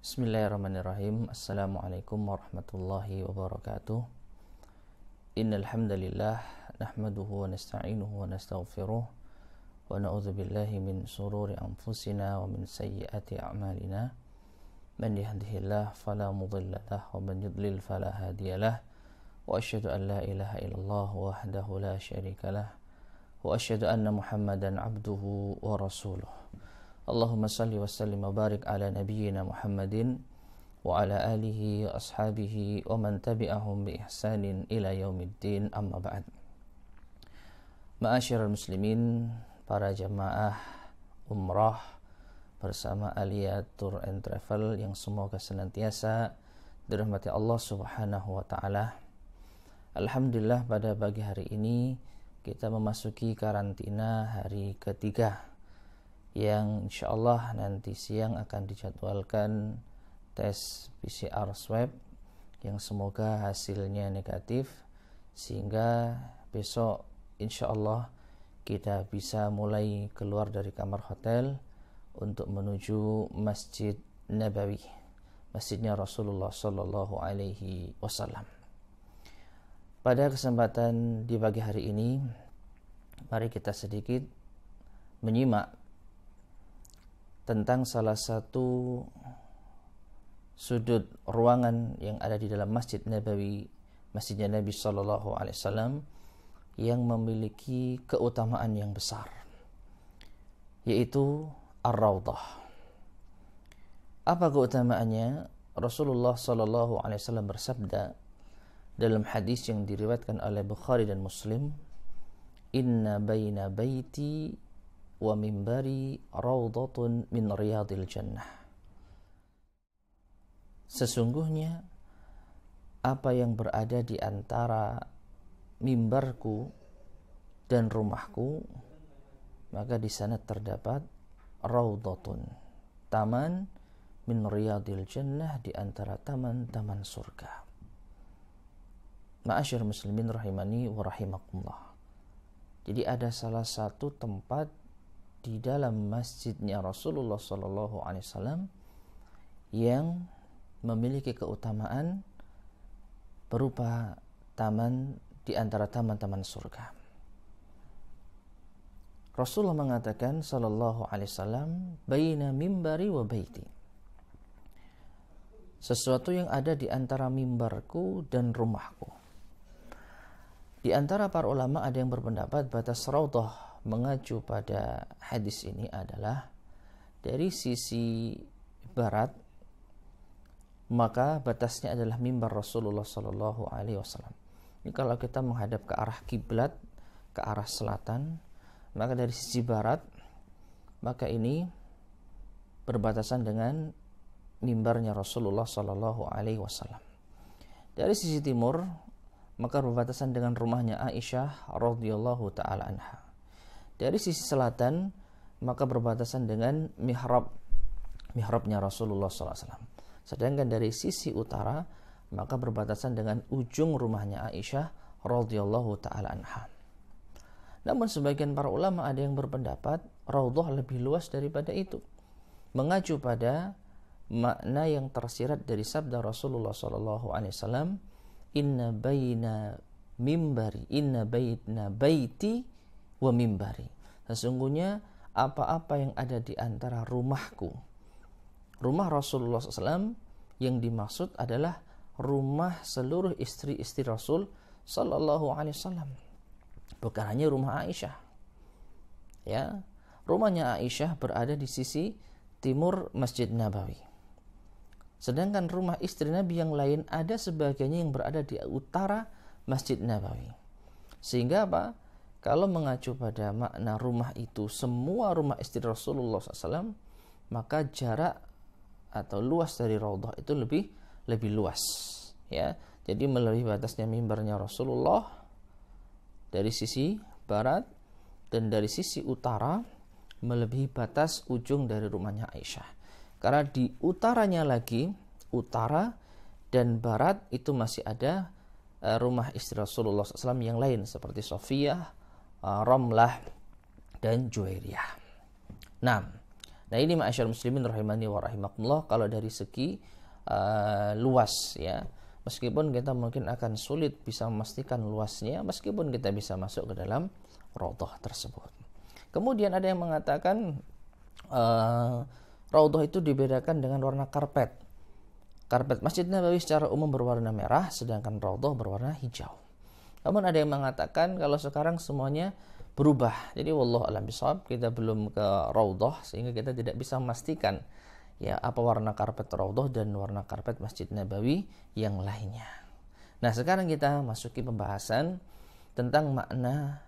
Bismillahirrahmanirrahim. Assalamualaikum warahmatullahi wabarakatuh. Innal hamdalillah nahmaduhu wa nasta'inuhu wa nastaghfiruh wa na'udzu billahi min shururi anfusina wa min sayyiati a'malina. Man yahdihillahu fala mudilla lahu wa man yudlil fala hadiyalah. Wa asyhadu an la ilaha illallah wahdahu la syarikalah wa asyhadu anna Muhammadan abduhu wa rasuluh. Allahumma salli wa sallim wa barik ala nabiyyina Muhammadin wa ala alihi wa ashabihi wa man tabi'ahum bi ihsanin ila yaumiddin, amma ba'd. Ma'asyiral muslimin, para jamaah umrah bersama Alia Tour and Travel yang semoga senantiasa dirahmati Allah Subhanahu wa taala. Alhamdulillah, pada pagi hari ini kita memasuki karantina hari ketiga, yang insyaallah nanti siang akan dijadwalkan tes PCR swab yang semoga hasilnya negatif, sehingga besok insyaallah kita bisa mulai keluar dari kamar hotel untuk menuju Masjid Nabawi, masjidnya Rasulullah Sallallahu Alaihi Wasallam. Pada kesempatan di pagi hari ini, mari kita sedikit menyimak tentang salah satu sudut ruangan yang ada di dalam Masjid Nabawi, masjidnya Nabi Sallallahu Alaihi Wasallam, yang memiliki keutamaan yang besar, yaitu Ar-Raudhah. Apa keutamaannya? Rasulullah Sallallahu Alaihi Wasallam bersabda dalam hadis yang diriwayatkan oleh Bukhari dan Muslim, "Inna baina baiti wa mimbari raudhatun min riyadil jannah." Sesungguhnya apa yang berada di antara mimbarku dan rumahku, maka di sana terdapat raudhatun, taman, min riyadil jannah, di antara taman-taman surga. Ma'asyar muslimin rahimani wa rahimakumullah. Jadi ada salah satu tempat di dalam masjidnya Rasulullah Sallallahu Alaihi Wasallam yang memiliki keutamaan berupa taman di antara taman-taman surga. Rasulullah mengatakan Sallallahu Alaihi Wasallam, "Baina mimbari wa baiti." Sesuatu yang ada di antara mimbarku dan rumahku. Di antara para ulama ada yang berpendapat batas raudhah mengacu pada hadis ini adalah dari sisi barat, maka batasnya adalah mimbar Rasulullah Sallallahu Alaihi Wasallam. Ini kalau kita menghadap ke arah kiblat, ke arah selatan, maka dari sisi barat, maka ini berbatasan dengan mimbarnya Rasulullah Sallallahu Alaihi Wasallam. Dari sisi timur, maka berbatasan dengan rumahnya Aisyah radhiyallahu taala anha. Dari sisi selatan, maka berbatasan dengan mihrabnya Rasulullah SAW. Sedangkan dari sisi utara, maka berbatasan dengan ujung rumahnya Aisyah radhiyallahu taala anha. Namun sebagian para ulama ada yang berpendapat raudhah lebih luas daripada itu, mengacu pada makna yang tersirat dari sabda Rasulullah SAW, "Inna baina baiti wa mimbari." Sesungguhnya apa-apa yang ada di antara rumahku, rumah Rasulullah SAW, yang dimaksud adalah rumah seluruh istri-istri Rasul Sallallahu Alaihi Wasallam, bukan hanya rumah Aisyah. Ya, rumahnya Aisyah berada di sisi timur Masjid Nabawi, sedangkan rumah istri Nabi yang lain ada sebagiannya yang berada di utara Masjid Nabawi. Sehingga apa? Kalau mengacu pada makna rumah itu semua rumah istri Rasulullah SAW, maka jarak atau luas dari raudhah itu lebih luas, ya. Jadi melalui batasnya mimbarnya Rasulullah dari sisi barat, dan dari sisi utara melebihi batas ujung dari rumahnya Aisyah. Karena di utaranya lagi, utara dan barat itu masih ada rumah istri Rasulullah SAW yang lain, seperti Sofiyah, Ramlah, dan Juwairiyah. Nah, Nah, ini ma'asyar muslimin rahimani wa rahimakumullah kalau dari segi luas ya. Meskipun kita mungkin akan sulit bisa memastikan luasnya meskipun kita bisa masuk ke dalam raudhah tersebut. Kemudian ada yang mengatakan raudhah itu dibedakan dengan warna karpet. Karpet Masjid Nabawi secara umum berwarna merah, sedangkan raudhah berwarna hijau. Namun ada yang mengatakan kalau sekarang semuanya berubah. Jadi wallahu a'lam bishawab, kita belum ke raudhah sehingga kita tidak bisa memastikan ya apa warna karpet raudhah dan warna karpet Masjid Nabawi yang lainnya. Nah, sekarang kita masuki pembahasan tentang makna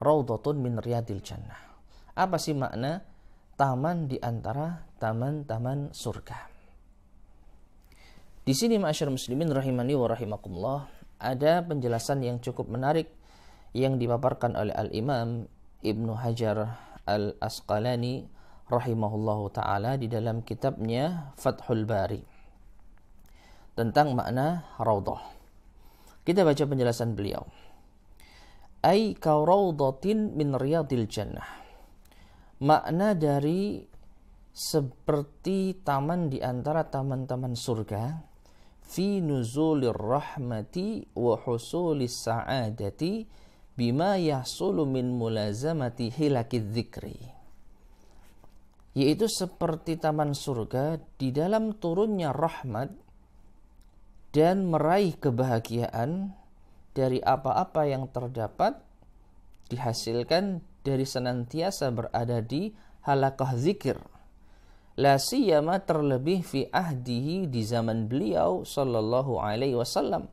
raudhatun min riyadil jannah. Apa sih makna taman di antara taman-taman surga? Di sini ma'asyar muslimin rahimani wa rahimakumullah, ada penjelasan yang cukup menarik yang dipaparkan oleh Al-Imam Ibnu Hajar Al-Asqalani rahimahullahu ta'ala di dalam kitabnya Fathul Bari tentang makna raudhah. Kita baca penjelasan beliau. Ai ka raudhatin min riyadil jannah. Makna dari seperti taman di antara taman-taman surga, fi nuzulir rahmati wa husulis sa'adati bima yahsulu min mulazamati hilakiz dzikri. Yaitu seperti taman surga di dalam turunnya rahmat dan meraih kebahagiaan dari apa-apa yang terdapat dihasilkan dari senantiasa berada di halaqah zikir. La siyama terlebih fi ahdihi di zaman beliau sallallahu alaihi wasallam.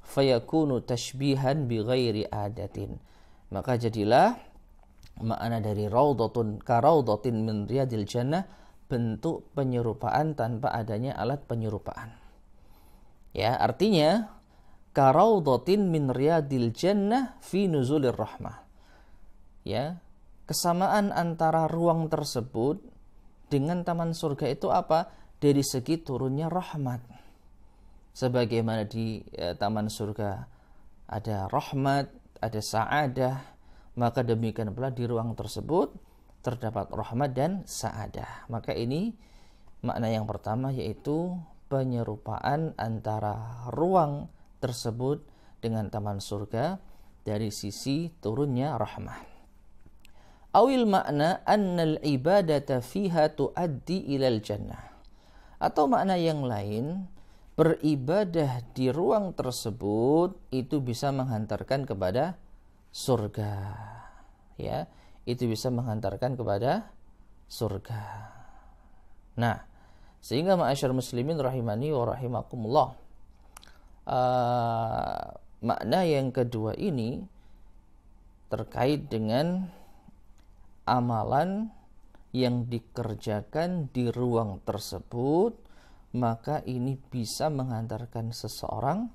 Fayakunu tashbihan bi ghairi adatin. Maka jadilah makna dari raudhatun ka raudhatin min riyadil jannah, bentuk penyerupaan tanpa adanya alat penyerupaan. Ya, artinya ka raudhatin min riyadil jannah fi nuzulir rahmah. Ya, kesamaan antara ruang tersebut dengan taman surga itu apa? Dari segi turunnya rahmat. Sebagaimana di taman surga ada rahmat, ada sa'adah, maka demikian pula di ruang tersebut terdapat rahmat dan sa'adah. Maka ini makna yang pertama, yaitu penyerupaan antara ruang tersebut dengan taman surga dari sisi turunnya rahmah. Awil makna annal ibadata fiha tuaddi ilal jannah. Atau makna yang lain, beribadah di ruang tersebut itu bisa menghantarkan kepada surga. Ya, itu bisa menghantarkan kepada surga. Nah, sehingga ma'asyar muslimin rahimani wa rahimakumullah, makna yang kedua ini terkait dengan amalan yang dikerjakan di ruang tersebut, maka ini bisa menghantarkan seseorang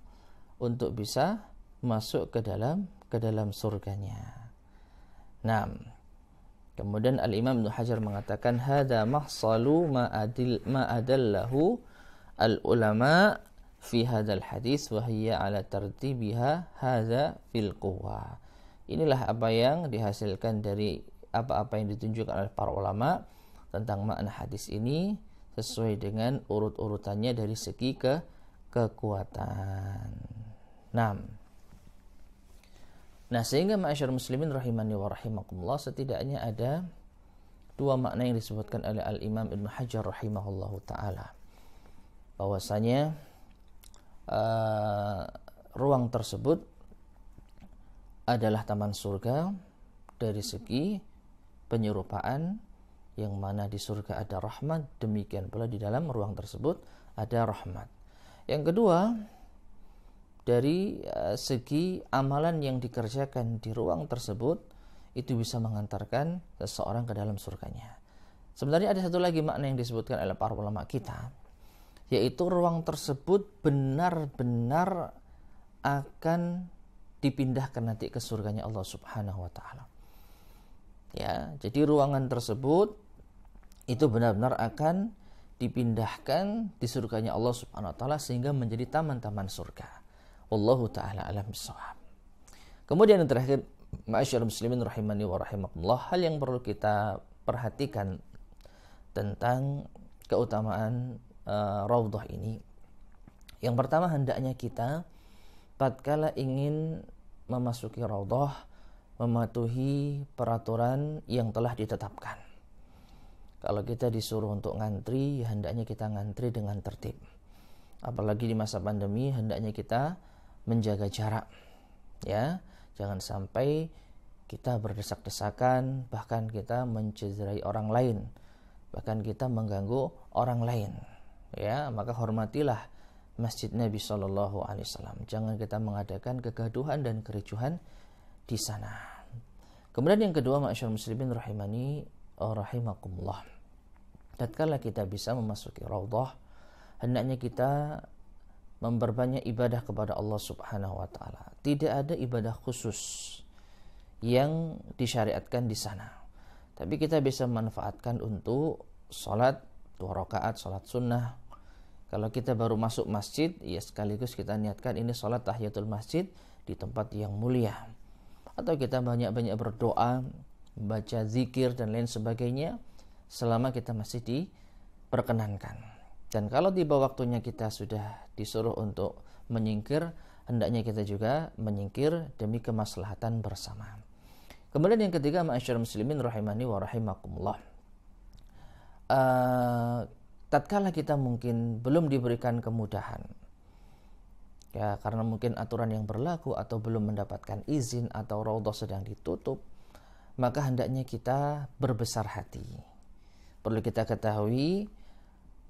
untuk bisa masuk ke dalam surganya. Nah, kemudian Al-Imam Ibnu Hajar mengatakan hadza mahsalu ma adallahu al-ulama fi hadzal hadis wa hiya ala tartibiha hadza fil quwwa. Inilah apa yang dihasilkan dari apa-apa yang ditunjukkan oleh para ulama tentang makna hadis ini sesuai dengan urut-urutannya dari segi kekuatan. Nah, sehingga ma'asyar muslimin rahimani wa rahimakumullah, setidaknya ada dua makna yang disebutkan oleh Al-Imam Ibnu Hajar rahimahullahu ta'ala. Bahwasanya ruang tersebut adalah taman surga dari segi penyerupaan, yang mana di surga ada rahmat, demikian pula di dalam ruang tersebut ada rahmat. Yang kedua, dari segi amalan yang dikerjakan di ruang tersebut itu bisa mengantarkan seseorang ke dalam surganya. Sebenarnya ada satu lagi makna yang disebutkan oleh para ulama kita, yaitu ruang tersebut benar-benar akan dipindahkan nanti ke surganya Allah Subhanahu wa taala. Ya, jadi ruangan tersebut itu benar-benar akan dipindahkan di surganya Allah Subhanahu wa taala sehingga menjadi taman-taman surga. Wallahu ta'ala alam bisawab. Kemudian yang terakhir, ma'asyarul muslimin rahimani wa rahimakumullah, hal yang perlu kita perhatikan tentang keutamaan Raudhah ini. Yang pertama, hendaknya kita tatkala ingin memasuki Raudhah mematuhi peraturan yang telah ditetapkan. Kalau kita disuruh untuk ngantri, ya hendaknya kita ngantri dengan tertib. Apalagi di masa pandemi, hendaknya kita menjaga jarak. Ya, jangan sampai kita berdesak-desakan, bahkan kita mencederai orang lain, bahkan kita mengganggu orang lain. Ya, maka hormatilah Masjid Nabi Shallallahu Alaihi Wasallam. Jangan kita mengadakan kegaduhan dan kericuhan di sana. Kemudian yang kedua, ma'asyiral muslimin rahimani rahimakumullah. Tatkala kita bisa memasuki Raudhah, hendaknya kita memperbanyak ibadah kepada Allah Subhanahu wa taala. Tidak ada ibadah khusus yang disyariatkan di sana. Tapi kita bisa manfaatkan untuk salat 2 rakaat, salat sunnah. Kalau kita baru masuk masjid, ya sekaligus kita niatkan ini salat tahiyatul masjid di tempat yang mulia. Atau kita banyak-banyak berdoa, baca zikir dan lain sebagainya selama kita masih diperkenankan. Dan kalau tiba waktunya kita sudah disuruh untuk menyingkir, hendaknya kita juga menyingkir demi kemaslahatan bersama. Kemudian yang ketiga, ma'asyiral muslimin rahimani wa rahimakumullah. Tatkala kita mungkin belum diberikan kemudahan, ya karena mungkin aturan yang berlaku atau belum mendapatkan izin atau Raudhah sedang ditutup, maka hendaknya kita berbesar hati. Perlu kita ketahui,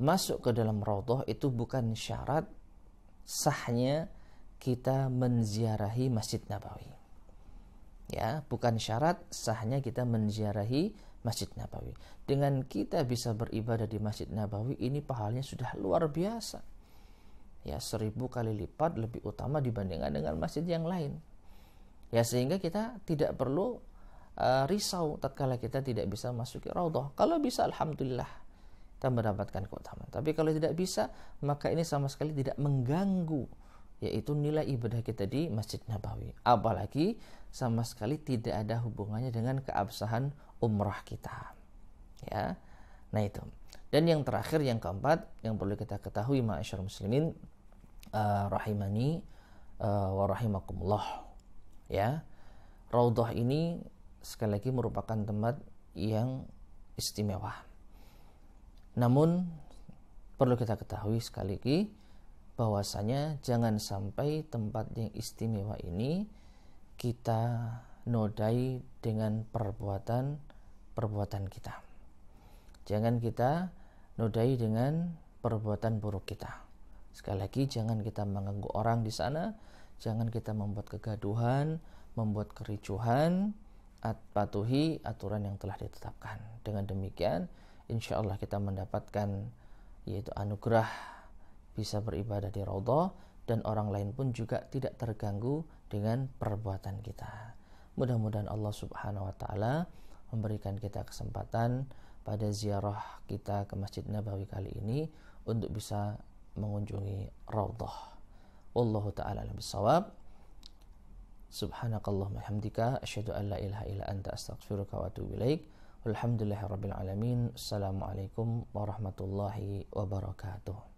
masuk ke dalam Raudhah itu bukan syarat sahnya kita menziarahi Masjid Nabawi. Ya, bukan syarat sahnya kita menziarahi Masjid Nabawi. Dengan kita bisa beribadah di Masjid Nabawi, ini pahalanya sudah luar biasa. Ya, 1000 kali lipat lebih utama dibandingkan dengan masjid yang lain. Ya, sehingga kita tidak perlu risau tatkala kita tidak bisa masuki Raudhah. Kalau bisa, alhamdulillah, kita mendapatkan keutamaan. Tapi kalau tidak bisa, maka ini sama sekali tidak mengganggu yaitu nilai ibadah kita di Masjid Nabawi. Apalagi sama sekali tidak ada hubungannya dengan keabsahan umrah kita. Ya. Nah itu. Dan yang terakhir, yang keempat, yang perlu kita ketahui ma'asyiral muslimin rahimani wa rahimakumullah. Ya. Raudhah ini sekali lagi merupakan tempat yang istimewa. Namun perlu kita ketahui sekali lagi bahwasanya jangan sampai tempat yang istimewa ini kita nodai dengan perbuatan kita. Jangan kita nodai dengan perbuatan buruk kita. Sekali lagi, jangan kita mengganggu orang di sana, jangan kita membuat kegaduhan, membuat kericuhan, patuhi aturan yang telah ditetapkan. Dengan demikian, insya Allah kita mendapatkan yaitu anugerah bisa beribadah di Raudhah, dan orang lain pun juga tidak terganggu dengan perbuatan kita. Mudah-mudahan Allah Subhanahu wa taala memberikan kita kesempatan pada ziarah kita ke Masjid Nabawi kali ini untuk bisa mengunjungi Raudhah. Wallahu taala alam bisawab. Subhanakallahumma hamdika asyhadu an la ilaha illa anta astaghfiruka wa atubu ilaik. Walhamdulillahirabbil alamin. Assalamualaikum warahmatullahi wabarakatuh.